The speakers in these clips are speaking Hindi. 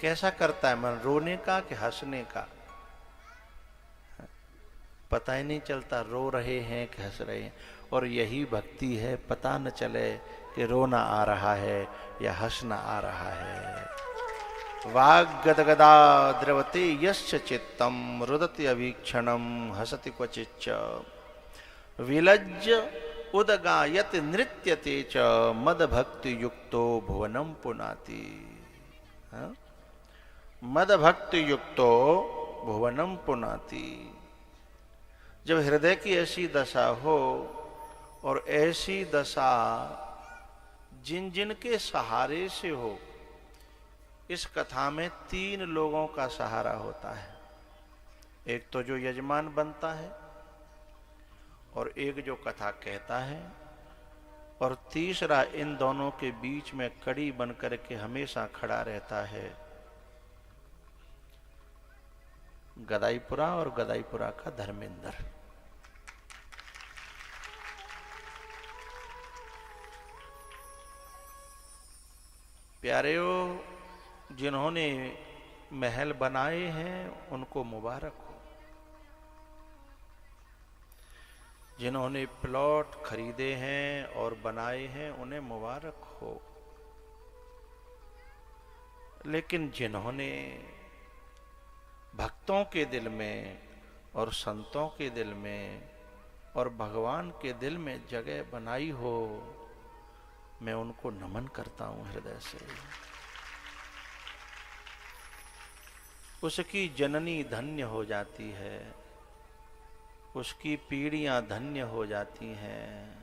कैसा करता है मन, रोने का कि हंसने का? पता ही नहीं चलता रो रहे हैं कि हंस रहे हैं। और यही भक्ति है, पता न चले कि रोना आ रहा है या हंसना आ रहा है। वाग्गदगदा द्रवते यस्य चित्तम रुदति अवीक्षणम हसति क्वचिच्च विलज्ज उदगायत नृत्यते च मद भक्ति युक्तो भुवनम पुनाति। हाँ? मद भक्ति युक्तो भुवनम पुनाति। जब हृदय की ऐसी दशा हो, और ऐसी दशा जिन जिन के सहारे से हो, इस कथा में 3 लोगों का सहारा होता है। एक तो जो यजमान बनता है, और एक जो कथा कहता है, और तीसरा इन दोनों के बीच में कड़ी बनकर के हमेशा खड़ा रहता है गदाईपुरा, और गदाईपुरा का धर्मेंद्र। प्यारेओ, जिन्होंने महल बनाए हैं उनको मुबारक हो, जिन्होंने प्लॉट खरीदे हैं और बनाए हैं उन्हें मुबारक हो, लेकिन जिन्होंने भक्तों के दिल में और संतों के दिल में और भगवान के दिल में जगह बनाई हो, मैं उनको नमन करता हूं हृदय से। उसकी जननी धन्य हो जाती है, उसकी पीढ़ियां धन्य हो जाती हैं।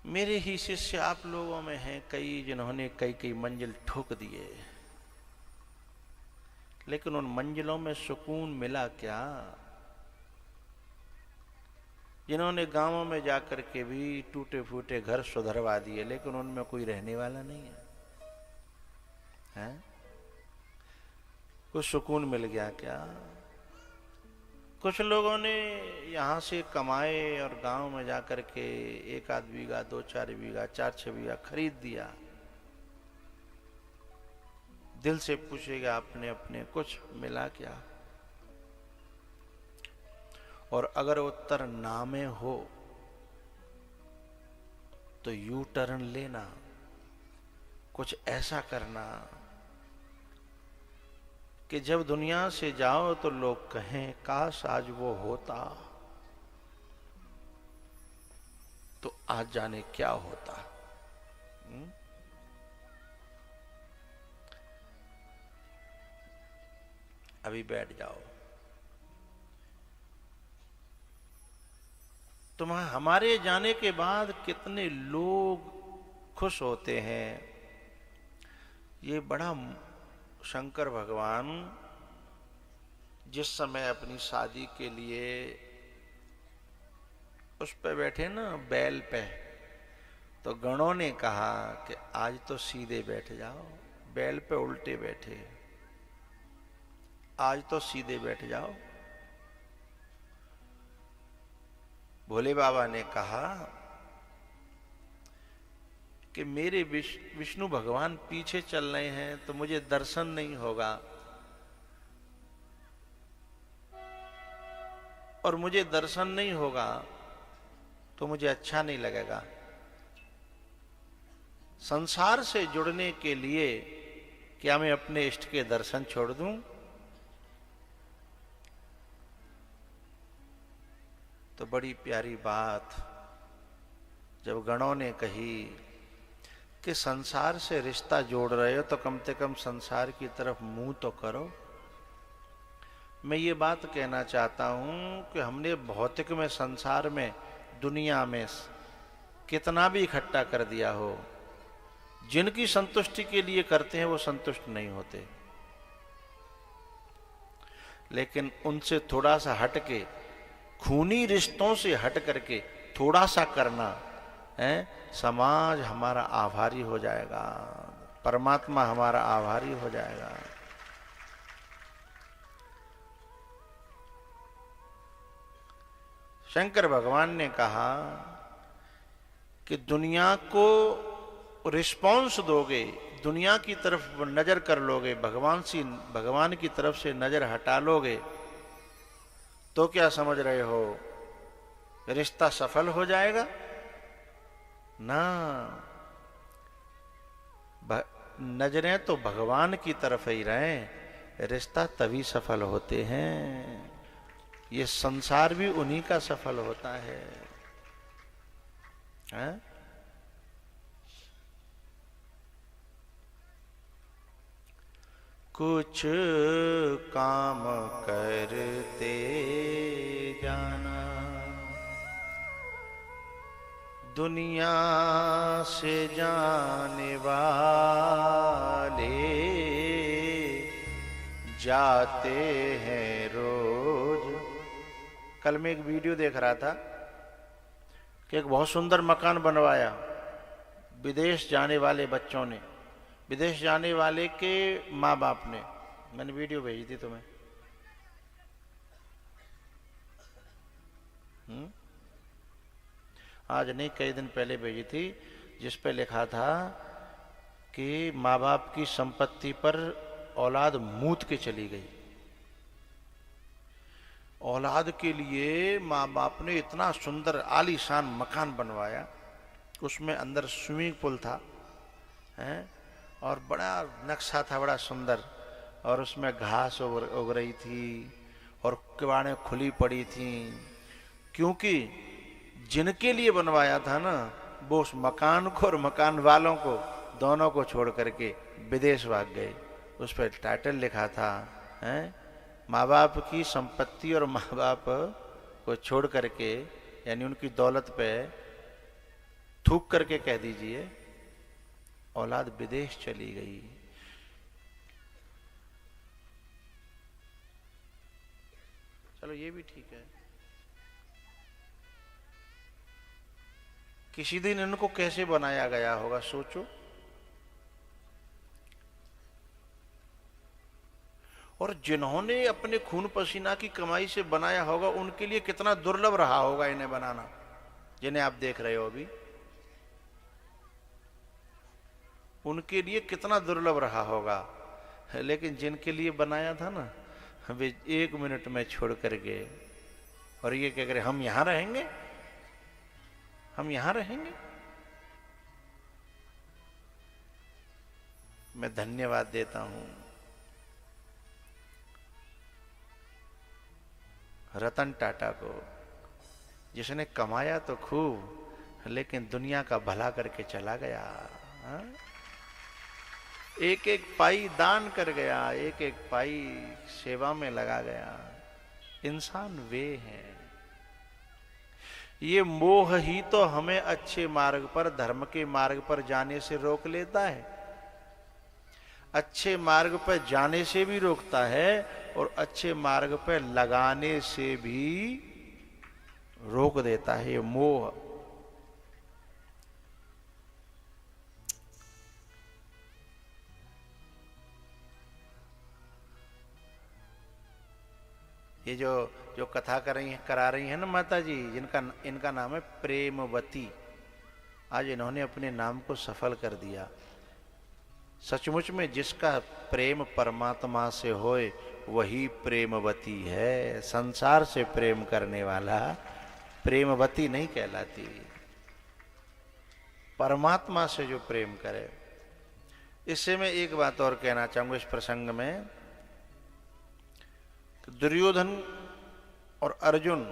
मेरे ही शिष्य आप लोगों में हैं कई, जिन्होंने कई कई मंजिल ठोक दिए, लेकिन उन मंजिलों में सुकून मिला क्या? जिन्होंने गांवों में जाकर के भी टूटे फूटे घर सुधरवा दिए, लेकिन उनमें कोई रहने वाला नहीं है, हैं? कुछ सुकून मिल गया क्या? कुछ लोगों ने यहां से कमाए और गांव में जाकर के 1-8 बीघा, 2-4 बीघा, 4-6 बीघा खरीद दिया। दिल से पूछेगा अपने अपने, कुछ मिला क्या? और अगर उत्तर ना में हो तो यू टर्न लेना, कुछ ऐसा करना कि जब दुनिया से जाओ तो लोग कहें काश आज वो होता, तो आज जाने क्या होता। अभी बैठ जाओ। हमारे जाने के बाद कितने लोग खुश होते हैं। ये बड़ा शंकर भगवान जिस समय अपनी शादी के लिए उस पे बैठे ना, बैल पे, तो गणों ने कहा कि आज तो सीधे बैठ जाओ। बैल पे उल्टे बैठे, आज तो सीधे बैठ जाओ। भोले बाबा ने कहा कि मेरे विष्णु भगवान पीछे चल रहे हैं तो मुझे दर्शन नहीं होगा, और मुझे दर्शन नहीं होगा तो मुझे अच्छा नहीं लगेगा। संसार से जुड़ने के लिए क्या मैं अपने इष्ट के दर्शन छोड़ दूं? तो बड़ी प्यारी बात जब गणों ने कही कि संसार से रिश्ता जोड़ रहे हो तो कम से कम संसार की तरफ मुंह तो करो। मैं ये बात कहना चाहता हूं कि हमने भौतिक में, संसार में, दुनिया में कितना भी इकट्ठा कर दिया हो, जिनकी संतुष्टि के लिए करते हैं वो संतुष्ट नहीं होते। लेकिन उनसे थोड़ा सा हट के, खूनी रिश्तों से हट करके थोड़ा सा करना है, समाज हमारा आभारी हो जाएगा, परमात्मा हमारा आभारी हो जाएगा। शंकर भगवान ने कहा कि दुनिया को रिस्पॉन्स दोगे, दुनिया की तरफ नजर कर लोगे, भगवान की तरफ से नजर हटा लोगे, तो क्या समझ रहे हो रिश्ता सफल हो जाएगा? ना, नजरें तो भगवान की तरफ ही रहें, रिश्ता तभी सफल होते हैं। ये संसार भी उन्हीं का सफल होता है, हैं? कुछ काम करते जाना, दुनिया से जाने वाले जाते हैं रोज। कल मैं एक वीडियो देख रहा था कि एक बहुत सुंदर मकान बनवाया विदेश जाने वाले बच्चों ने, विदेश जाने वाले के माँ बाप ने। मैंने वीडियो भेजी थी तुम्हें। आज नहीं, कई दिन पहले भेजी थी, जिस पे लिखा था कि माँ बाप की संपत्ति पर औलाद मूत के चली गई। औलाद के लिए माँ बाप ने इतना सुंदर आलीशान मकान बनवाया, उसमें अंदर स्विमिंग पूल था, हैं, और बड़ा नक्शा था, बड़ा सुंदर, और उसमें घास उग रही थी और किवाड़ें खुली पड़ी थी, क्योंकि जिनके लिए बनवाया था ना, वो उस मकान को और मकान वालों को दोनों को छोड़ करके विदेश भाग गए। उस पर टाइटल लिखा था, हैं, माँ बाप की संपत्ति और माँ बाप को छोड़ करके, यानी उनकी दौलत पे थूक करके कह दीजिए औलाद विदेश चली गई। चलो ये भी ठीक है। किसी दिन इनको कैसे बनाया गया होगा सोचो। और जिन्होंने अपने खून पसीना की कमाई से बनाया होगा, उनके लिए कितना दुर्लभ रहा होगा इन्हें बनाना, जिन्हें आप देख रहे हो अभी, उनके लिए कितना दुर्लभ रहा होगा। लेकिन जिनके लिए बनाया था ना, वे 1 मिनट में छोड़ कर गए, और ये कह रहे हम यहां रहेंगे, हम यहां रहेंगे। मैं धन्यवाद देता हूं रतन टाटा को, जिसने कमाया तो खूब लेकिन दुनिया का भला करके चला गया। हा? एक एक पाई दान कर गया, एक एक पाई सेवा में लगा गया। इंसान वे हैं। ये मोह ही तो हमें अच्छे मार्ग पर, धर्म के मार्ग पर जाने से रोक लेता है, अच्छे मार्ग पर जाने से भी रोकता है, और अच्छे मार्ग पर लगाने से भी रोक देता है ये मोह। ये जो कथा करा रही है ना माता जी, इनका नाम है प्रेमवती। आज इन्होंने अपने नाम को सफल कर दिया। सचमुच में जिसका प्रेम परमात्मा से होए वही प्रेमवती है। संसार से प्रेम करने वाला प्रेमवती नहीं कहलाती। परमात्मा से जो प्रेम करे। इससे मैं एक बात और कहना चाहूंगा इस प्रसंग में, दुर्योधन और अर्जुन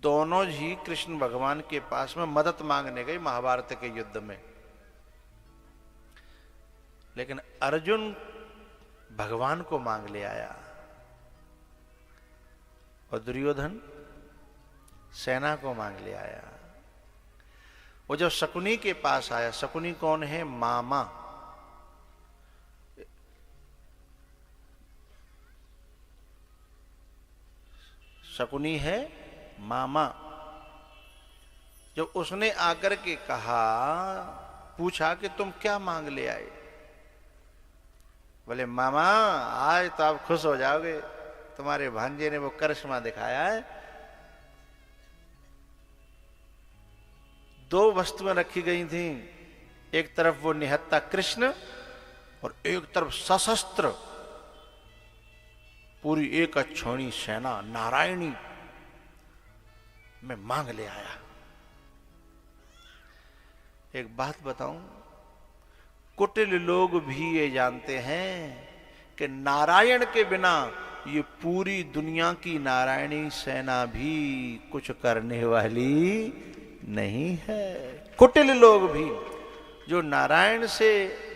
दोनों ही कृष्ण भगवान के पास में मदद मांगने गए महाभारत के युद्ध में, लेकिन अर्जुन भगवान को मांग ले आया और दुर्योधन सेना को मांग ले आया। वो जब शकुनी के पास आया, शकुनी कौन है? मामा। शकुनी है मामा। जब उसने आकर के कहा, पूछा कि तुम क्या मांग ले आए, बोले मामा आज तो आप खुश हो जाओगे, तुम्हारे भांजे ने वो करिश्मा दिखाया है, दो वस्तुएं रखी गई थी, एक तरफ वो निहत्था कृष्ण और एक तरफ सशस्त्र पूरी एक अक्षौणी सेना नारायणी में मांग ले आया। एक बात बताऊं, कुटिल लोग भी ये जानते हैं कि नारायण के बिना ये पूरी दुनिया की नारायणी सेना भी कुछ करने वाली नहीं है। कुटिल लोग भी जो नारायण से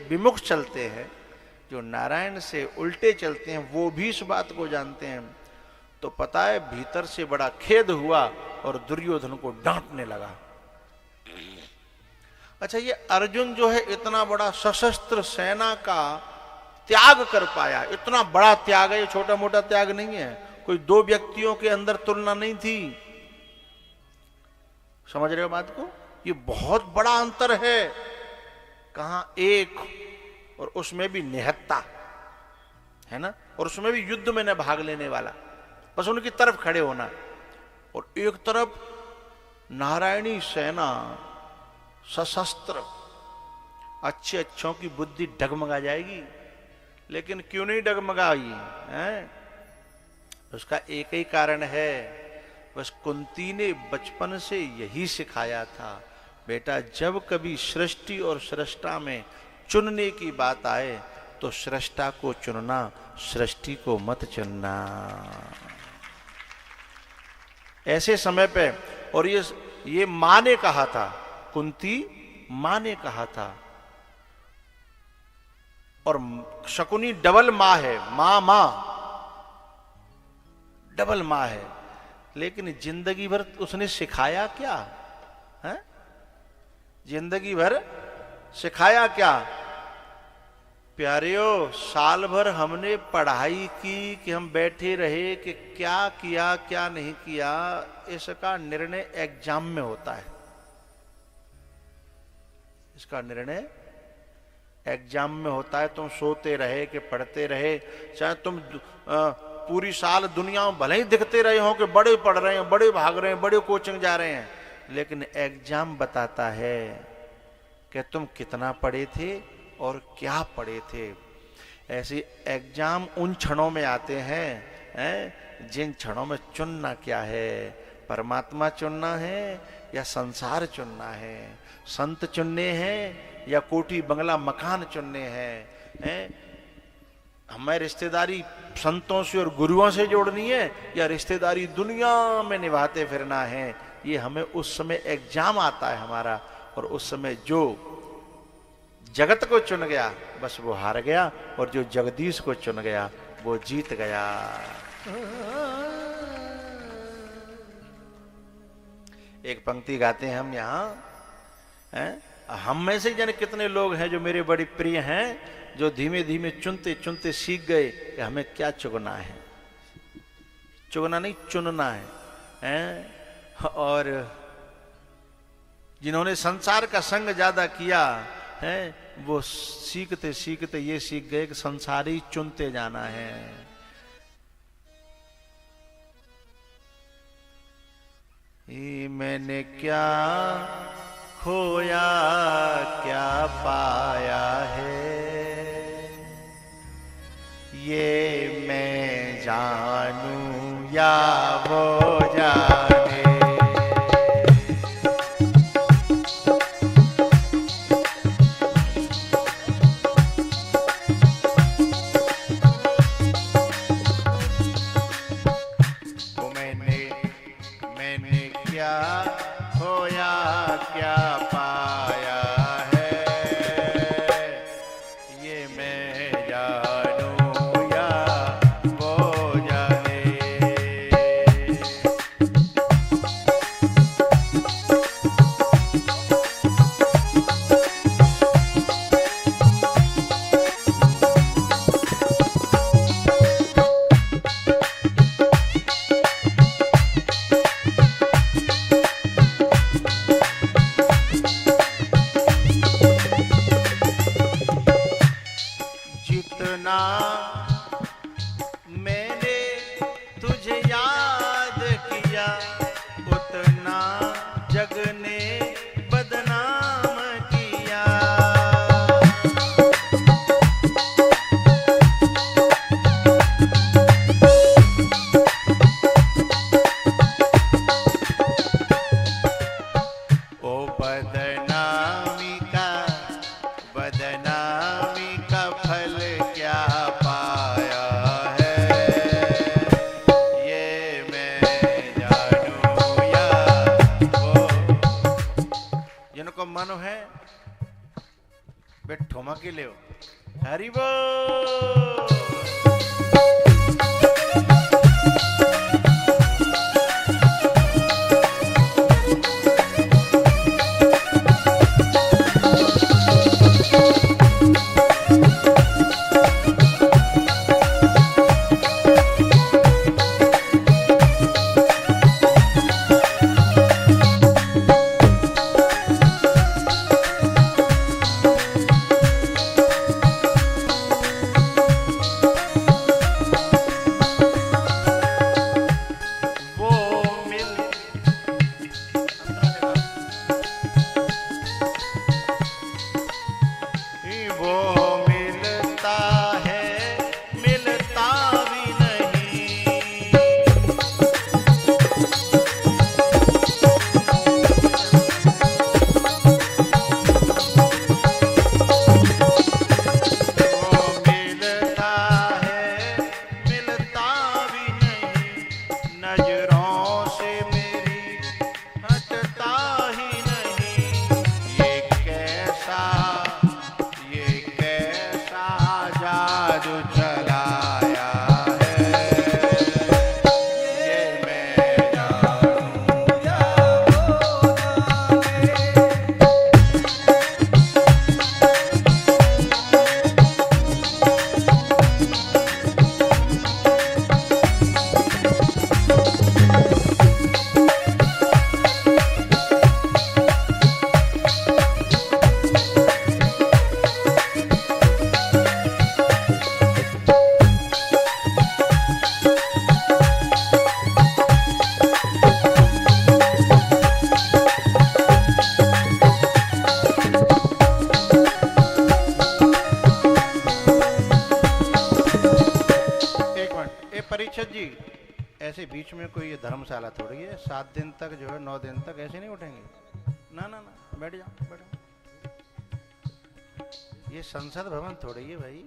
विमुख चलते हैं, जो नारायण से उल्टे चलते हैं, वो भी इस बात को जानते हैं। तो पता है भीतर से बड़ा खेद हुआ और दुर्योधन को डांटने लगा। अच्छा, ये अर्जुन जो है इतना बड़ा सशस्त्र सेना का त्याग कर पाया, इतना बड़ा त्याग है, ये छोटा मोटा त्याग नहीं है, कोई दो व्यक्तियों के अंदर तुलना नहीं थी। समझ रहे हो बात को? ये बहुत बड़ा अंतर है। कहां एक, और उसमें भी निहत्ता है ना, और उसमें भी युद्ध में न भाग लेने वाला, बस उनकी तरफ खड़े होना, और एक तरफ नारायणी सेना सशस्त्र। अच्छे अच्छों की बुद्धि डगमगा जाएगी, लेकिन क्यों नहीं डगमगाई है? उसका एक ही कारण है, बस कुंती ने बचपन से यही सिखाया था, बेटा जब कभी सृष्टि और सृष्टा में चुनने की बात आए तो सृष्टा को चुनना, सृष्टि को मत चुनना। ऐसे समय पे, और ये मां ने कहा था, कुंती मां ने कहा था, और शकुनी डबल मां है, मां डबल मां है, लेकिन जिंदगी भर उसने सिखाया क्या है? जिंदगी भर सिखाया क्या? प्यारियों, साल भर हमने पढ़ाई की कि हम बैठे रहे कि क्या किया क्या नहीं किया, इसका निर्णय एग्जाम में होता है। इसका निर्णय एग्जाम में होता है। तुम सोते रहे कि पढ़ते रहे, चाहे तुम पूरी साल दुनिया में भले ही दिखते रहे हो कि बड़े पढ़ रहे हैं, बड़े भाग रहे हैं, बड़े कोचिंग जा रहे हैं, लेकिन एग्जाम बताता है कि तुम कितना पढ़े थे और क्या पढ़े थे। ऐसे एग्जाम उन क्षणों में आते हैं जिन क्षणों में चुनना क्या है, परमात्मा चुनना है या संसार चुनना है, संत चुनने हैं या कोठी बंगला मकान चुनने हैं। हमें रिश्तेदारी संतों से और गुरुओं से जोड़नी है या रिश्तेदारी दुनिया में निभाते फिरना है, ये हमें उस समय एग्जाम आता है हमारा। और उस समय जो जगत को चुन गया बस वो हार गया, और जो जगदीश को चुन गया वो जीत गया। एक पंक्ति गाते हैं हम यहाँ, हम में से जाने कितने लोग हैं जो मेरे बड़े प्रिय हैं, जो धीमे धीमे चुनते चुनते सीख गए कि हमें क्या चुनना है। चुनना नहीं, चुनना है। और जिन्होंने संसार का संग ज्यादा किया है, वो सीखते सीखते ये सीख गए कि संसार ही चुनते जाना है। मैंने क्या खोया क्या पाया है, ये मैं जानूं या वो जाने। मैंने क्या खोया क्या पाया है, ये मैं जानूं या वो जाने। बदनामी का फल क्या पाया है, ये मैं जानूं या वो। जिनको मन है वे ठुमक ले, हरि बोल। परीक्षित जी, ऐसे बीच में कोई ये धर्मशाला थोड़ी है, 7 दिन तक जो है 9 दिन तक ऐसे नहीं उठेंगे। ना ना ना, बैठ जाओ बैठ जाओ। ये संसद भवन थोड़ी है भाई।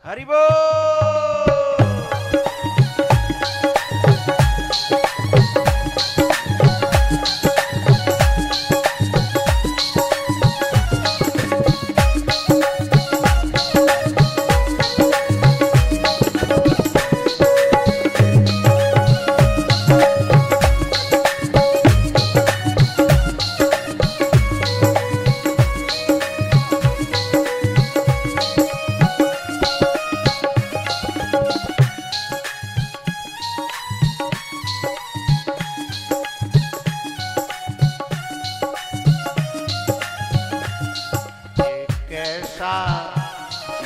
हरि बोल।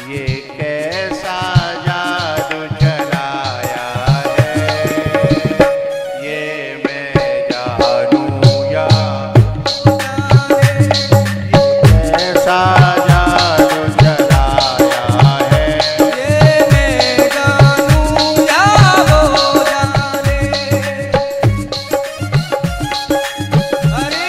ये कैसा जादू चलाया है, ये मैं जानूं या कैसा जादू चलाया है, ये मैं जानूं या वो जाने। हरि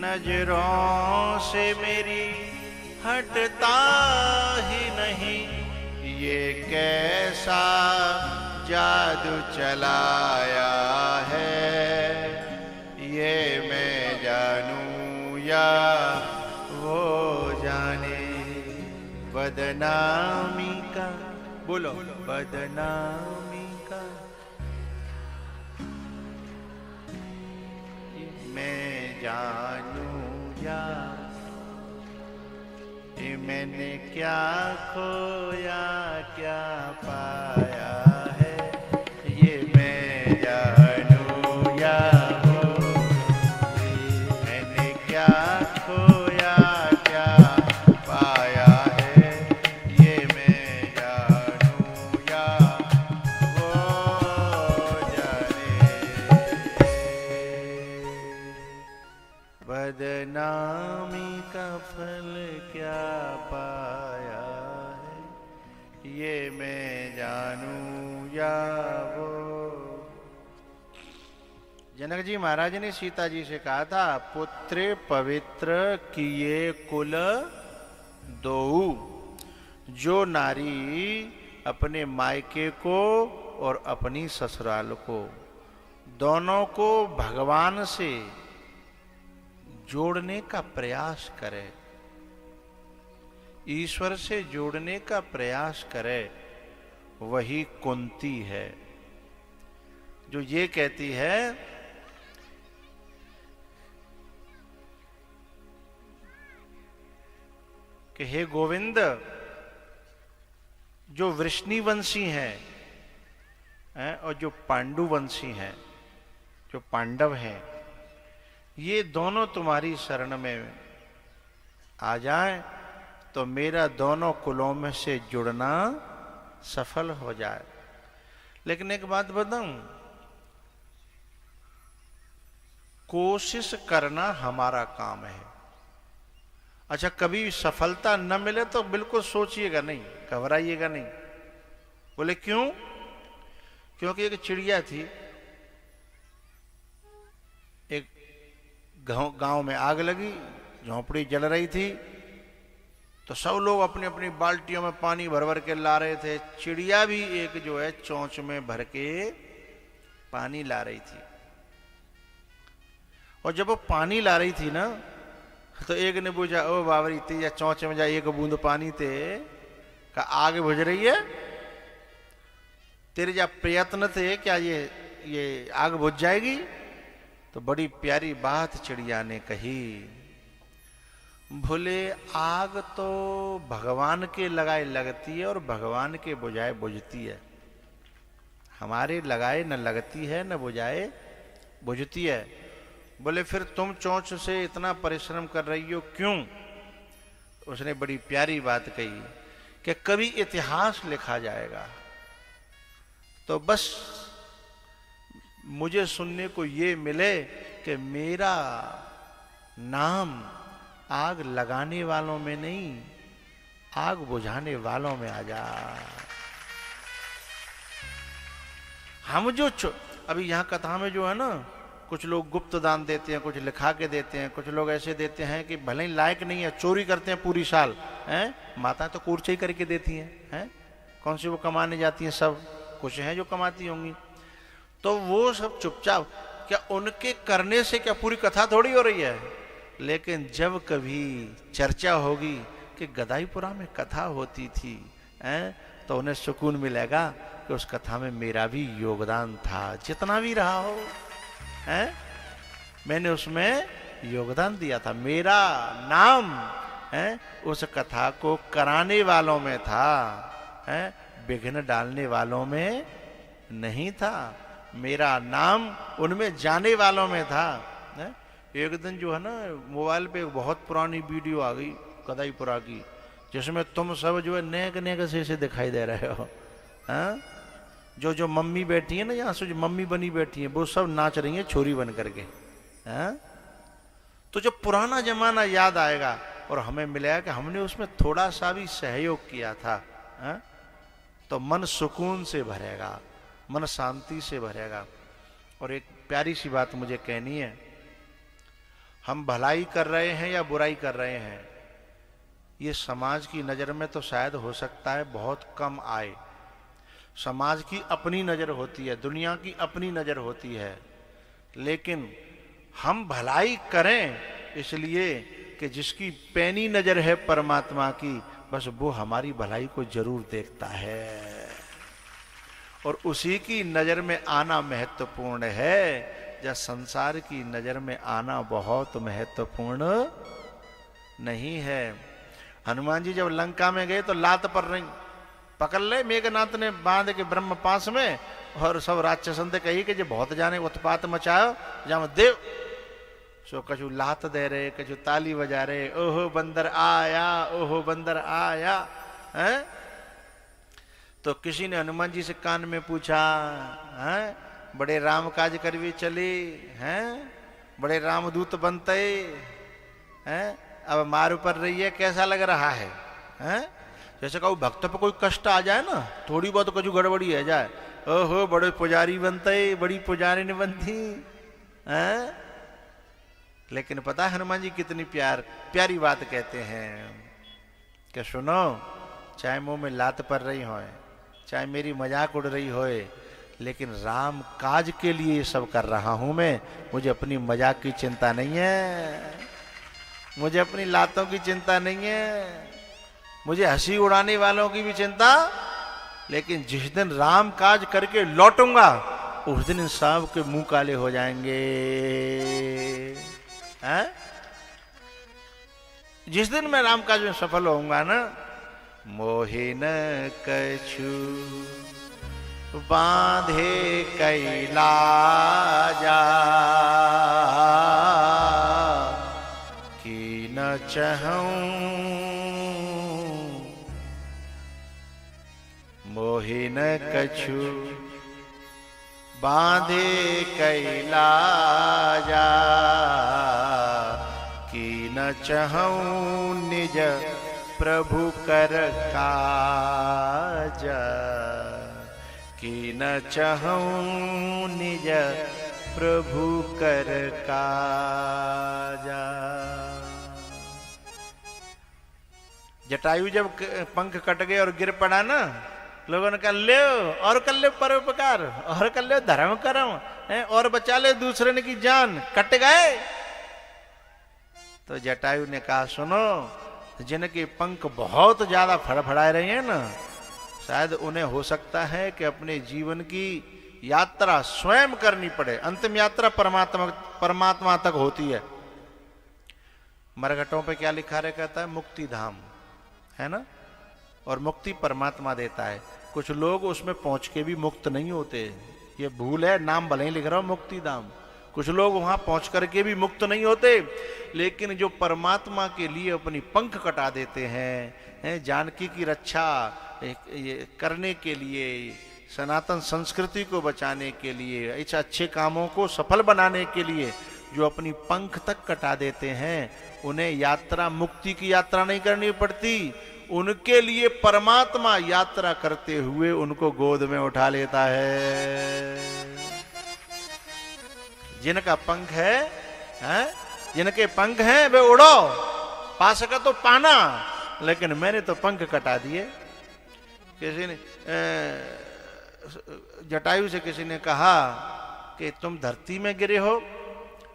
नजरों से मेरी हटता ही नहीं, ये कैसा जादू चलाया है, ये मैं जानूं या वो जाने। बदनामी का बोलो, बदनामी का मैं जानूं या ये मैंने क्या खोया क्या पाया है, ये मैं जानूं या हो, मैंने क्या खोया क्या पाया है, ये मैं जानूं या वो जाने। बदनामी का फल क्या पाया है, ये मैं जानूं या वो। जनक जी महाराज ने सीता जी से कहा था, पुत्र पवित्र किए कुल दोऊ। जो नारी अपने मायके को और अपनी ससुराल को दोनों को भगवान से जोड़ने का प्रयास करे, ईश्वर से जोड़ने का प्रयास करे, वही कुंती है, जो ये कहती है कि हे गोविंद, जो वृष्णिवंशी हैं और जो पांडुवंशी हैं, जो पांडव हैं, ये दोनों तुम्हारी शरण में आ जाएं तो मेरा दोनों कुलों में से जुड़ना सफल हो जाए। लेकिन एक बात बताऊं, कोशिश करना हमारा काम है। अच्छा, कभी सफलता न मिले तो बिल्कुल सोचिएगा नहीं, घबराइएगा नहीं। बोले क्यों? क्योंकि एक चिड़िया थी, एक गांव में आग लगी, झोंपड़ी जल रही थी, तो सब लोग अपनी अपनी बाल्टियों में पानी भर भर के ला रहे थे। चिड़िया भी एक जो है चोंच में भर के पानी ला रही थी। और जब वो पानी ला रही थी ना, तो एक ने पूछा, ओ बावरी तेजा चोंच में जा एक बूंद पानी ते का आग बुझ रही है, तेरे जा प्रयत्न थे क्या ये आग बुझ जाएगी? तो बड़ी प्यारी बात चिड़िया ने कही, भोले आग तो भगवान के लगाए लगती है और भगवान के बुझाए बुझती है, हमारे लगाए न लगती है न बुझाए बुझती है। बोले फिर तुम चोंच से इतना परिश्रम कर रही हो क्यों? उसने बड़ी प्यारी बात कही कि कभी इतिहास लिखा जाएगा तो बस मुझे सुनने को ये मिले कि मेरा नाम आग लगाने वालों में नहीं, आग बुझाने वालों में आ जा। हम जो अभी यहां कथा में जो है ना, कुछ लोग गुप्त दान देते हैं, कुछ लिखा के देते हैं, कुछ लोग ऐसे देते हैं कि भले ही लायक नहीं है, चोरी करते हैं पूरी साल, हैं? माता तो कूर्चे ही करके देती हैं, कौन सी वो कमाने जाती हैं? सब कुछ हैं जो कमाती होंगी। तो वो सब चुपचाप, क्या उनके करने से क्या पूरी कथा थोड़ी हो रही है? लेकिन जब कभी चर्चा होगी कि गदाईपुरा में कथा होती थी, तो उन्हें सुकून मिलेगा कि उस कथा में मेरा भी योगदान था, जितना भी रहा हो, मैंने उसमें योगदान दिया था, मेरा नाम उस कथा को कराने वालों में था, विघ्न डालने वालों में नहीं था, मेरा नाम उनमें जाने वालों में था। एक दिन जो है ना, मोबाइल पे एक बहुत पुरानी वीडियो आ गई गदाईपुरा की, जिसमें तुम सब जो है नेक नेक से दिखाई दे रहे हो। जो मम्मी बैठी है ना, यहाँ से जो मम्मी बनी बैठी है, वो सब नाच रही है छोरी बन करके। तो जो पुराना जमाना याद आएगा और हमें मिलेगा कि हमने उसमें थोड़ा सा भी सहयोग किया था, तो मन सुकून से भरेगा, मन शांति से भरेगा। और एक प्यारी सी बात मुझे कहनी है, हम भलाई कर रहे हैं या बुराई कर रहे हैं, ये समाज की नज़र में तो शायद हो सकता है बहुत कम आए। समाज की अपनी नज़र होती है, दुनिया की अपनी नज़र होती है, लेकिन हम भलाई करें इसलिए कि जिसकी पैनी नज़र है परमात्मा की, बस वो हमारी भलाई को जरूर देखता है। और उसी की नजर में आना महत्वपूर्ण है, या संसार की नजर में आना बहुत महत्वपूर्ण नहीं है। हनुमान जी जब लंका में गए तो लात पर नहीं पकड़ ले मेघनाथ ने बांध के ब्रह्म पास में, और सब राक्षसन से कही कि जो बहुत जाने उत्पात मचाओ जम देव। सो कछु लात दे रहे, कछु ताली बजा रहे, ओहो बंदर आया, ओहो बंदर आया है। तो किसी ने हनुमान जी से कान में पूछा, हैं बड़े राम काज करवी चले हैं, बड़े रामदूत बनते हैं, अब मार ऊपर रही है, कैसा लग रहा है हैं? जैसे कहूँ भक्त पर कोई कष्ट आ जाए ना, थोड़ी बहुत कुछ गड़बड़ी है जाए, ओहो बड़े पुजारी बनते, बड़ी पुजारी ने बनती हैं। लेकिन पता है हनुमान जी कितनी प्यारी बात कहते हैं कि सुनो, चाहे मुंह में लात पड़ रही हो, चाहे मेरी मजाक उड़ रही होए, लेकिन राम काज के लिए ये सब कर रहा हूं मैं, मुझे अपनी मजाक की चिंता नहीं है, मुझे अपनी लातों की चिंता नहीं है, मुझे हंसी उड़ाने वालों की भी चिंता। लेकिन जिस दिन राम काज करके लौटूंगा उस दिन इन सब के मुंह काले हो जाएंगे हैं? जिस दिन मैं राम काज में सफल होऊंगा ना, मोहे न कछु बांधे कैला जा कि न चाहूं, मोहे न कछु बांधे कैला जा कि न चाहूं निज प्रभु कर काज, कि न चाहूं निज प्रभु कर काजा। जटायु जब पंख कट गए और गिर पड़ा ना, लोगों ने कहा ले और कर ले परोपकार, और कर ले धर्म करम, और बचा ले दूसरे ने की जान, कट गए। तो जटायु ने कहा सुनो, जिनके पंख बहुत ज्यादा फड़फड़ाए रहे हैं ना, शायद उन्हें हो सकता है कि अपने जीवन की यात्रा स्वयं करनी पड़े। अंतिम यात्रा परमात्मा तक होती है। मरघटों पे क्या लिखा रहे, कहता है मुक्ति धाम, है ना, और मुक्ति परमात्मा देता है। कुछ लोग उसमें पहुंच के भी मुक्त नहीं होते, ये भूल है, नाम भले ही लिख रहा हूं मुक्ति धाम। कुछ लोग वहां पहुंच करके भी मुक्त नहीं होते, लेकिन जो परमात्मा के लिए अपनी पंख कटा देते हैं, जानकी की रक्षा करने के लिए, सनातन संस्कृति को बचाने के लिए, इस अच्छे कामों को सफल बनाने के लिए जो अपनी पंख तक कटा देते हैं, उन्हें यात्रा, मुक्ति की यात्रा नहीं करनी पड़ती। उनके लिए परमात्मा यात्रा करते हुए उनको गोद में उठा लेता है। जिनका पंख है, जिनके पंख हैं वे उड़ो, पा सका तो पाना, लेकिन मैंने तो पंख कटा दिए। किसी ने जटायु से किसी ने कहा कि तुम धरती में गिरे हो,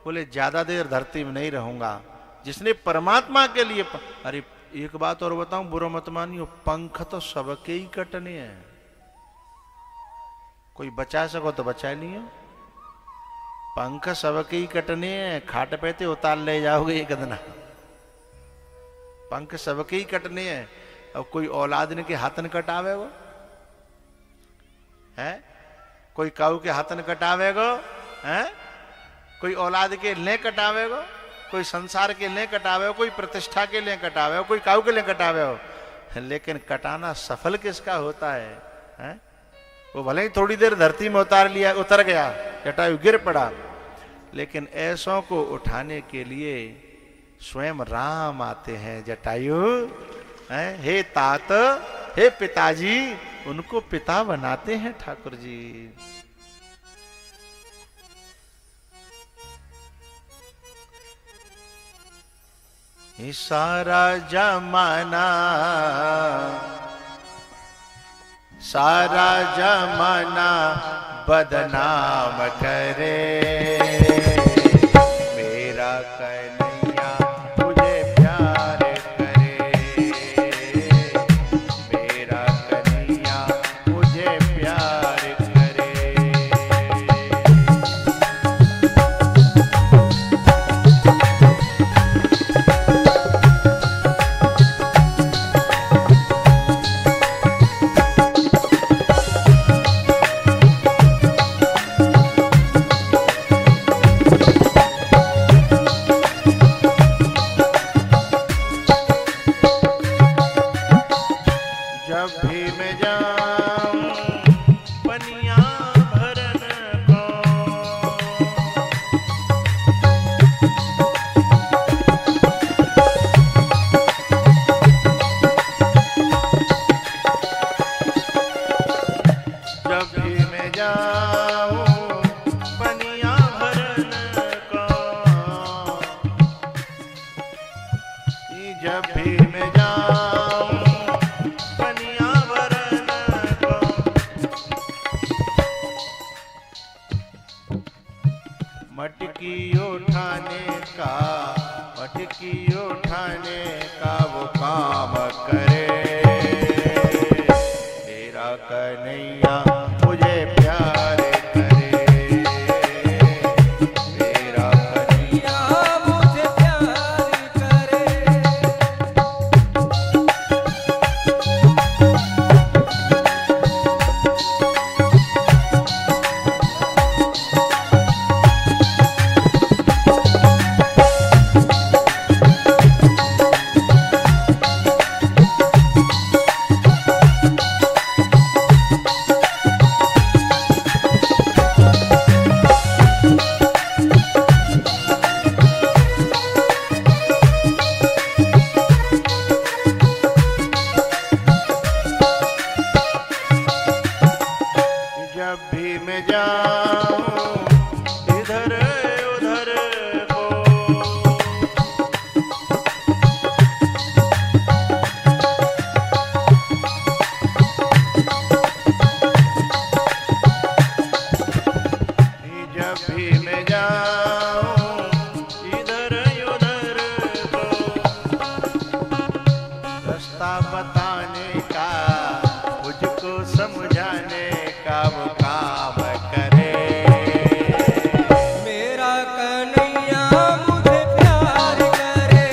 बोले ज्यादा देर धरती में नहीं रहूंगा। जिसने परमात्मा के लिए अरे एक बात और बताऊं, बुरा मत मानियो, पंख तो सबके ही कटने हैं, कोई बचा सको तो बचा लियो। पंख सबके ही कटने हैं, खाट पे ते उतार ले जाओगे एक दिन। पंख सबके ही कटने हैं। अब कोई औलाद ने के हाथन कटावे वो है, कोई काऊ के हाथन कटावेगो है, कोई औलाद के ले कटावेगो, कोई संसार के लिए कटावे हो, कोई प्रतिष्ठा के लिए कटावे हो, कोई काऊ के लिए कटावे हो, लेकिन कटाना सफल किसका होता है? वो भले ही थोड़ी देर धरती में उतर गया, जटायु गिर पड़ा, लेकिन ऐसों को उठाने के लिए स्वयं राम आते हैं। जटायु हे तात, हे पिताजी, उनको पिता बनाते हैं ठाकुर जी। सारा जमाना बदनाम करे, मेरा कन्हैया मुझे प्यार करे, मेरा कन्हैया मुझे प्यार मटकी उठाने का वो काम करे। मेरा कन्हैया मुझे प्यार करे, मेरा कन्हैया मुझे प्यार करे। जब भी मैं जाऊं इधर उधर को, जब भी मैं जाऊं इधर उधर को, रास्ता बताने का मुझको समझाने का वो काम करे। मेरा कन्हैया मुझे प्यार करे।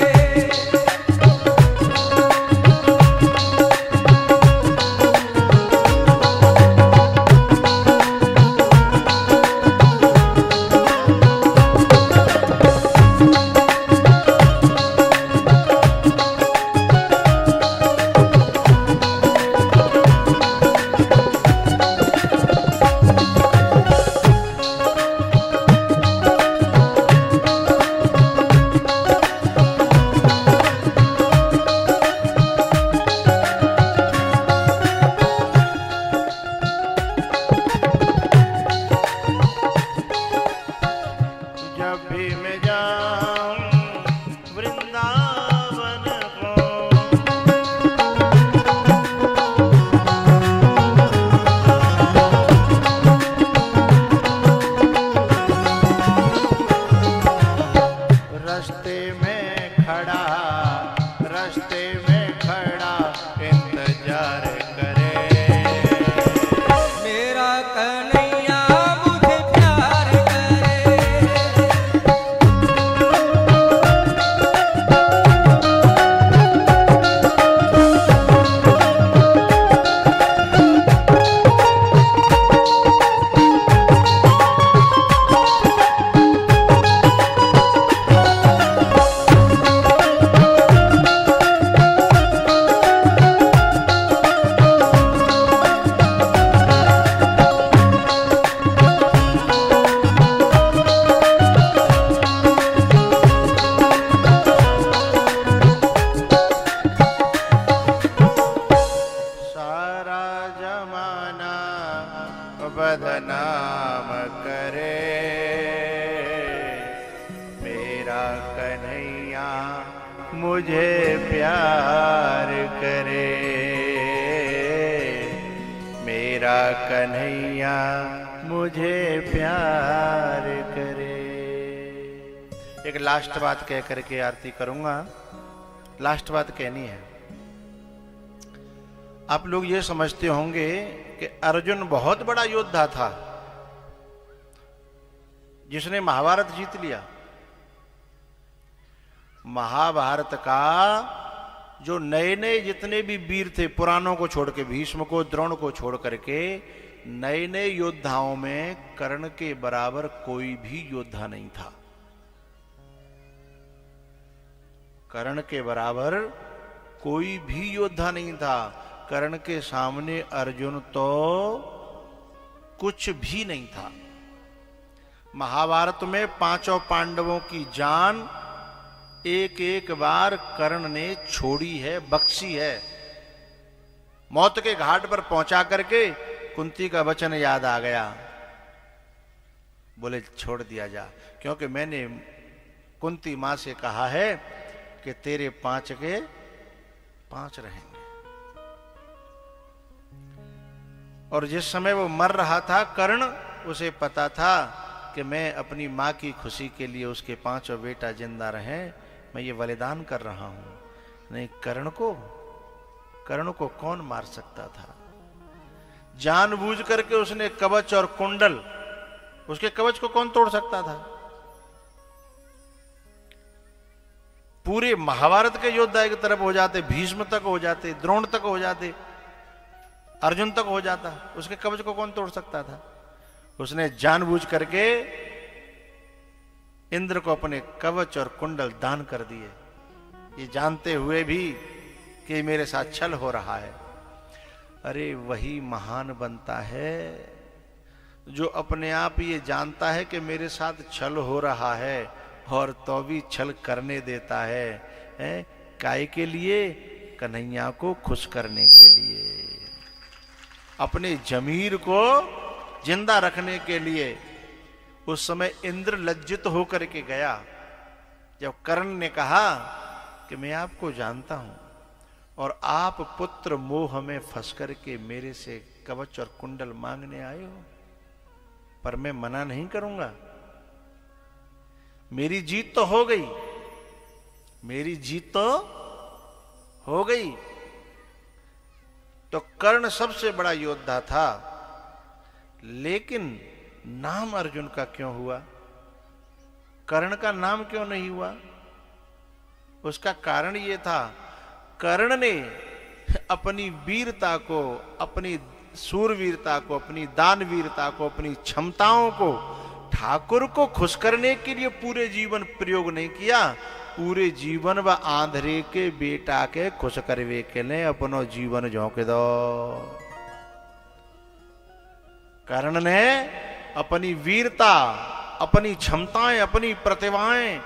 जब भी मैं जाऊं वृंदावन को, रास्ते में खड़ा इंतजार करे। मेरा कन्हैया मुझे प्यार करे। सारा जमाना बदनाम करे, मेरा कन्हैया मुझे प्यार करे, मेरा कन्हैया मुझे प्यार करे। एक लास्ट बात कह करके आरती करूंगा। लास्ट बात कहनी है। आप लोग ये समझते होंगे कि अर्जुन बहुत बड़ा योद्धा था जिसने महाभारत जीत लिया। महाभारत का जो नए नए जितने भी वीर थे, पुराणों को छोड़ के, भीष्म को, द्रोण को छोड़ करके, नए नए योद्धाओं में कर्ण के बराबर कोई भी योद्धा नहीं था। कर्ण के बराबर कोई भी योद्धा नहीं था। कर्ण के सामने अर्जुन तो कुछ भी नहीं था। महाभारत में पांचों पांडवों की जान एक एक बार कर्ण ने छोड़ी है, बख्शी है। मौत के घाट पर पहुंचा करके कुंती का वचन याद आ गया, बोले छोड़ दिया जा, क्योंकि मैंने कुंती मां से कहा है कि तेरे 5 के 5 रहेंगे। और जिस समय वो मर रहा था कर्ण, उसे पता था कि मैं अपनी माँ की खुशी के लिए उसके 5 बेटा जिंदा रहे, मैं ये बलिदान कर रहा हूं। नहीं, कर्ण को कौन मार सकता था? जानबूझ करके उसने कवच और कुंडल, उसके कवच को कौन तोड़ सकता था? पूरे महाभारत के योद्धा एक तरफ हो जाते, भीष्म तक हो जाते, द्रोण तक हो जाते, अर्जुन तक हो जाता, उसके कवच को कौन तोड़ सकता था? उसने जानबूझ करके इंद्र को अपने कवच और कुंडल दान कर दिए, ये जानते हुए भी कि मेरे साथ छल हो रहा है। अरे वही महान बनता है जो अपने आप ये जानता है कि मेरे साथ छल हो रहा है और तो भी छल करने देता है, काय के लिए? कन्हैया को खुश करने के लिए, अपने जमीर को जिंदा रखने के लिए। उस समय इंद्र लज्जित होकर के गया जब कर्ण ने कहा कि मैं आपको जानता हूं और आप पुत्र मोह में फंस करके मेरे से कवच और कुंडल मांगने आए हो, पर मैं मना नहीं करूंगा। मेरी जीत तो हो गई, मेरी जीत तो हो गई। तो कर्ण सबसे बड़ा योद्धा था, लेकिन नाम अर्जुन का क्यों हुआ? कर्ण का नाम क्यों नहीं हुआ? उसका कारण यह था, कर्ण ने अपनी वीरता को, अपनी सूरवीरता को, अपनी दानवीरता को, अपनी क्षमताओं को ठाकुर को खुश करने के लिए पूरे जीवन प्रयोग नहीं किया। पूरे जीवन व आंधरे के बेटा के खुश करवे के लिए अपनो जीवन झोंक दो। कर्ण ने अपनी वीरता, अपनी क्षमताएं, अपनी प्रतिभाएं,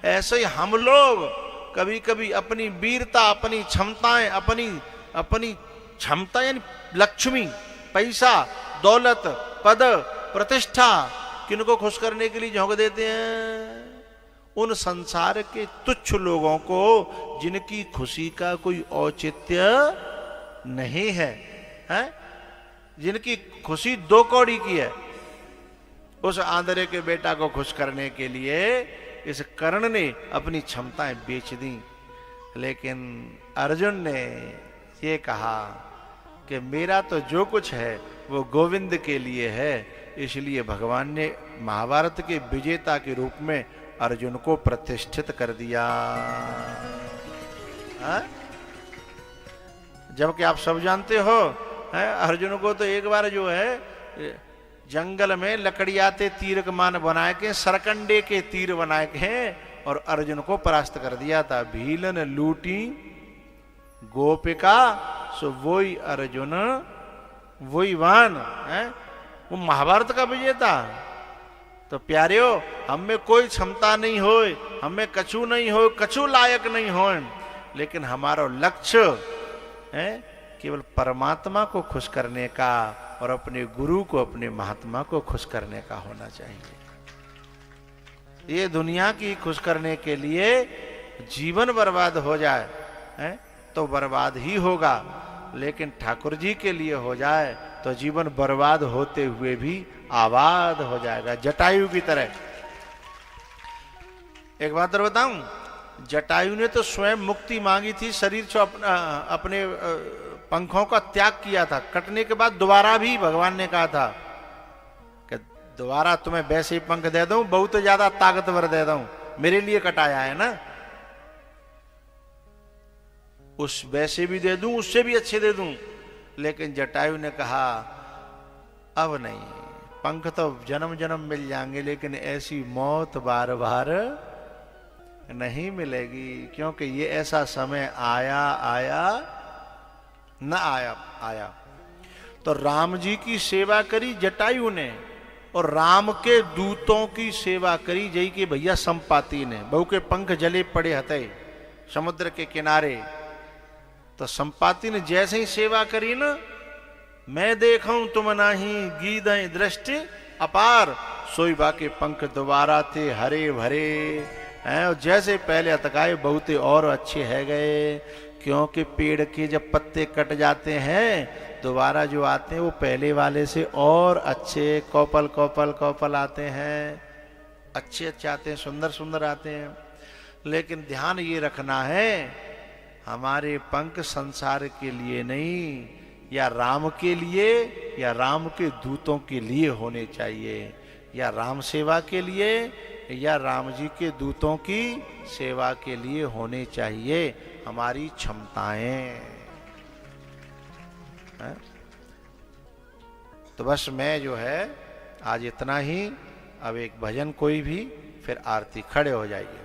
ऐसे ही हम लोग कभी कभी अपनी वीरता, अपनी क्षमताएं, अपनी क्षमता यानी लक्ष्मी, पैसा, दौलत, पद, प्रतिष्ठा, किनको खुश करने के लिए झोंक देते हैं? उन संसार के तुच्छ लोगों को जिनकी खुशी का कोई औचित्य नहीं है, जिनकी खुशी 2 कौड़ी की है, उस आंधरे के बेटा को खुश करने के लिए इस कर्ण ने अपनी क्षमताएं बेच दी। लेकिन अर्जुन ने ये कहा कि मेरा तो जो कुछ है वो गोविंद के लिए है, इसलिए भगवान ने महाभारत के विजेता के रूप में अर्जुन को प्रतिष्ठित कर दिया। जबकि आप सब जानते हो, अर्जुन को तो एक बार जो है जंगल में लकड़ियाते तीर कमान बनाए के, सरकंडे के तीर बनाए के, और अर्जुन को परास्त कर दिया था। भीलन लूटी गोपिका सो वही अर्जुन वही वान, वो महाभारत का विजेता। तो प्यारियो, हम में कोई क्षमता नहीं हो, हम में कछु नहीं हो, कछु लायक नहीं हो, लेकिन हमारा लक्ष्य है केवल परमात्मा को खुश करने का और अपने गुरु को, अपने महात्मा को खुश करने का होना चाहिए। ये दुनिया की खुश करने के लिए जीवन बर्बाद हो जाए तो बर्बाद ही होगा, लेकिन ठाकुर जी के लिए हो जाए तो जीवन बर्बाद होते हुए भी आबाद हो जाएगा, जटायु की तरह। एक बात और बताऊं, जटायु ने तो स्वयं मुक्ति मांगी थी, शरीर से अपने पंखों का त्याग किया था। कटने के बाद दोबारा भी भगवान ने कहा था कि दोबारा तुम्हें वैसे ही पंख दे दूं, बहुत ज्यादा ताकतवर दे दूं, मेरे लिए कटाया है ना, उस वैसे भी दे दूं, उससे भी अच्छे दे दूं। लेकिन जटायु ने कहा अब नहीं, पंख तो जन्म जन्म मिल जाएंगे, लेकिन ऐसी मौत बार बार नहीं मिलेगी, क्योंकि ये ऐसा समय आया न आया। तो राम जी की सेवा करी जटायु ने, और राम के दूतों की सेवा करी जई के भैया संपाति ने। बहू के पंख जले पड़े हते समुद्र के किनारे, तो संपाति ने जैसे ही सेवा करी ना, मैं देखूं तुम नाही गीदय दृष्टि अपार, सोई बा के पंख दोबारा थे हरे भरे हैं, और जैसे पहले अतकाए बहुते और अच्छे है गए, क्योंकि पेड़ के जब पत्ते कट जाते हैं दोबारा जो आते हैं वो पहले वाले से और अच्छे कौपल कौपल कौपल आते हैं, अच्छे अच्छे आते हैं, सुंदर सुंदर आते हैं। लेकिन ध्यान ये रखना है, हमारे पंख संसार के लिए नहीं, या राम के लिए या राम के दूतों के लिए होने चाहिए, या राम सेवा के लिए या राम जी के दूतों की सेवा के लिए होने चाहिए हमारी क्षमताएं। है? तो बस मैं जो है आज इतना ही। अब एक भजन कोई भी, फिर आरती, खड़े हो जाइए।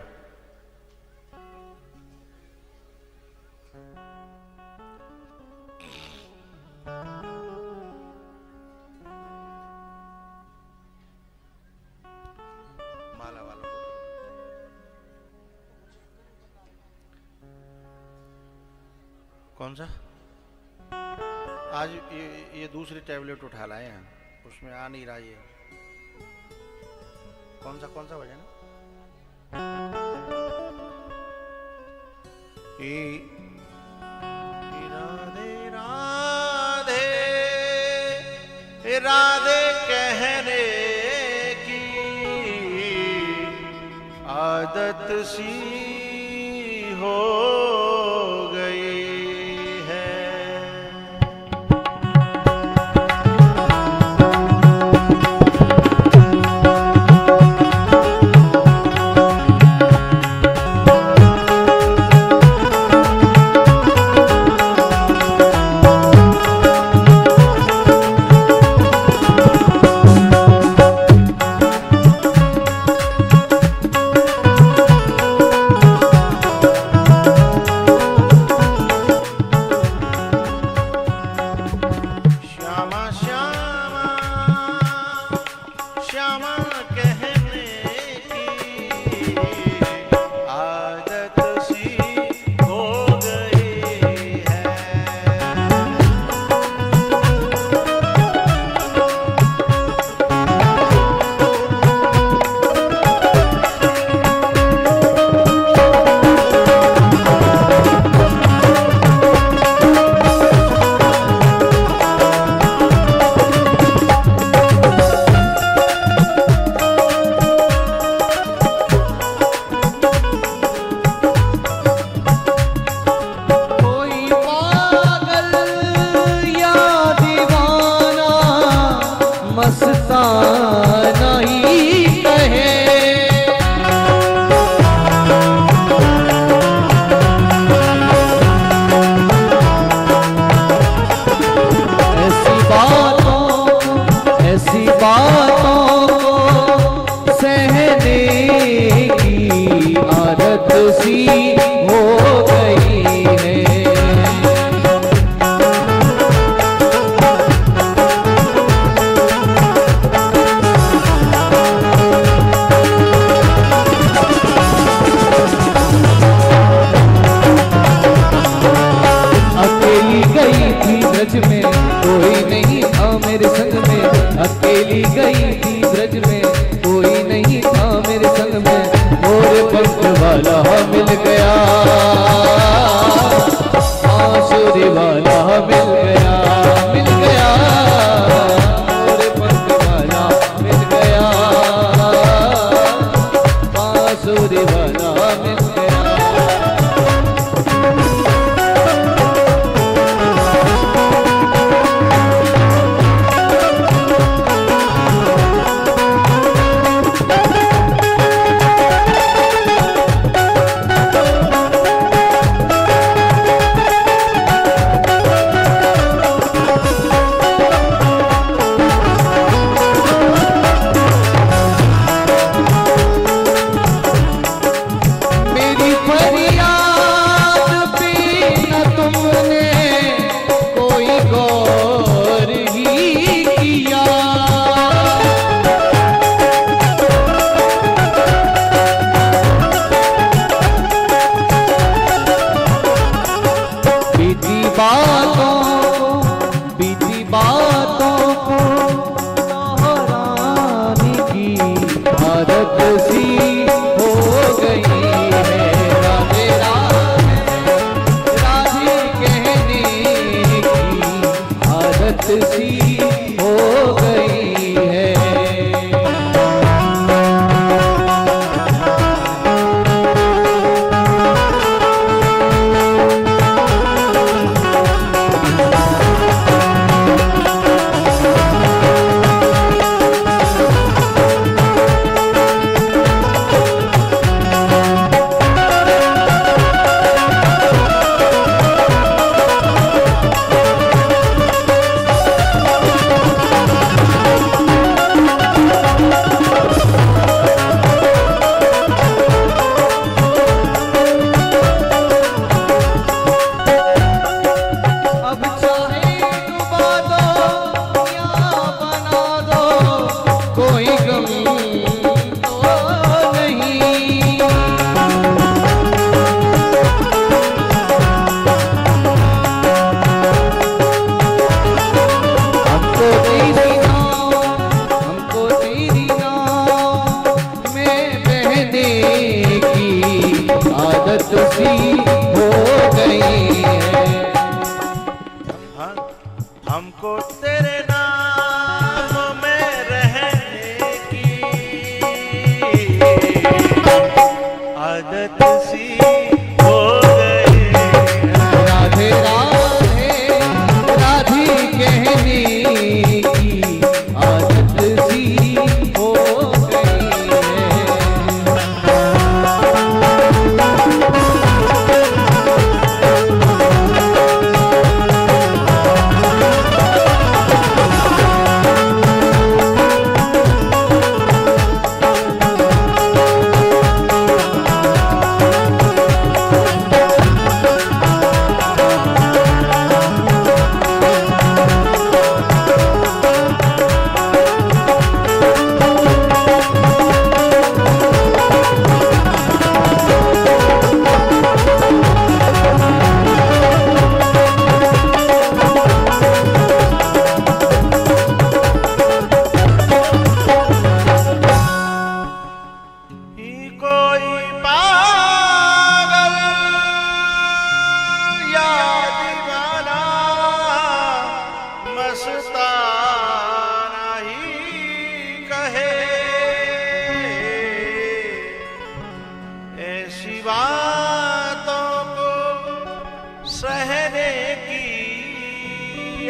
माला वालों को कौन सा? आज ये दूसरी टैबलेट उठा लाए हैं, उसमें आ नहीं रहा ये। कौन सा भजन है? राधे राधे राधे कहने की आदत सी हो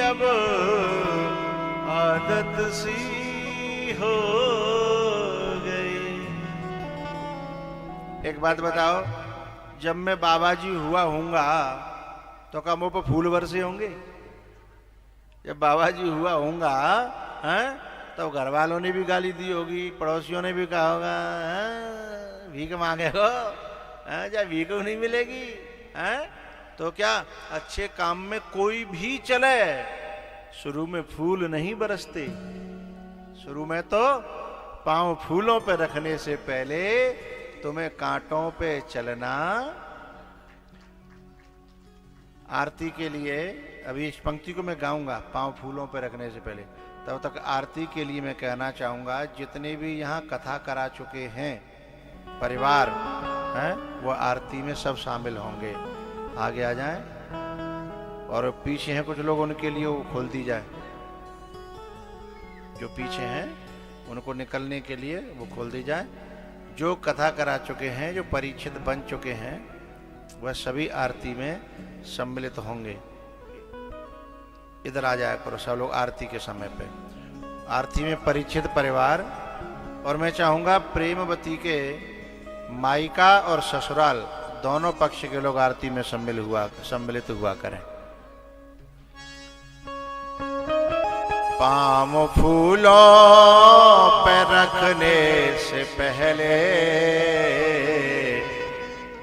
अब आदत सी हो गई। एक बात बताओ, जब मैं बाबा जी हुआ हूंगा तो क्या मुंह पर फूल बरसे होंगे? जब बाबा जी हुआ हूंगा तो घर वालों ने भी गाली दी होगी, पड़ोसियों ने भी कहा होगा भीख मांगे हो, जा भीख नहीं मिलेगी। तो क्या अच्छे काम में कोई भी चले, शुरू में फूल नहीं बरसते। शुरू में तो पांव फूलों पे रखने से पहले तुम्हें कांटों पे चलना। आरती के लिए अभी इस पंक्ति को मैं गाऊंगा, पांव फूलों पे रखने से पहले। तब तक आरती के लिए मैं कहना चाहूंगा, जितने भी यहाँ कथा करा चुके हैं परिवार हैं, वो आरती में सब शामिल होंगे। आगे आ जाएं, और पीछे हैं कुछ लोग, उनके लिए वो खोल दी जाए। जो पीछे हैं उनको निकलने के लिए वो खोल दी जाए। जो कथा करा चुके हैं, जो परिचित बन चुके हैं, वह सभी आरती में सम्मिलित होंगे। इधर आ जाया करो सब लोग आरती के समय पे। आरती में परिचित परिवार, और मैं चाहूंगा प्रेमवती के मायका और ससुराल दोनों पक्ष के लोग आरती में सम्मिलित हुआ करें। पांव फूलों पे रखने से पहले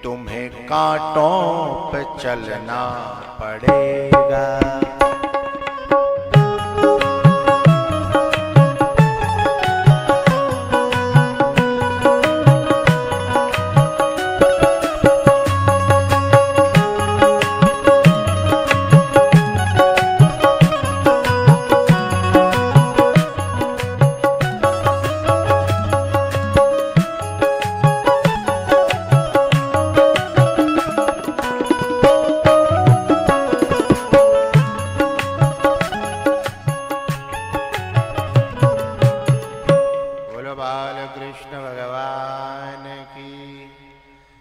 तुम्हें कांटों पे चलना पड़ेगा। कृष्ण भगवान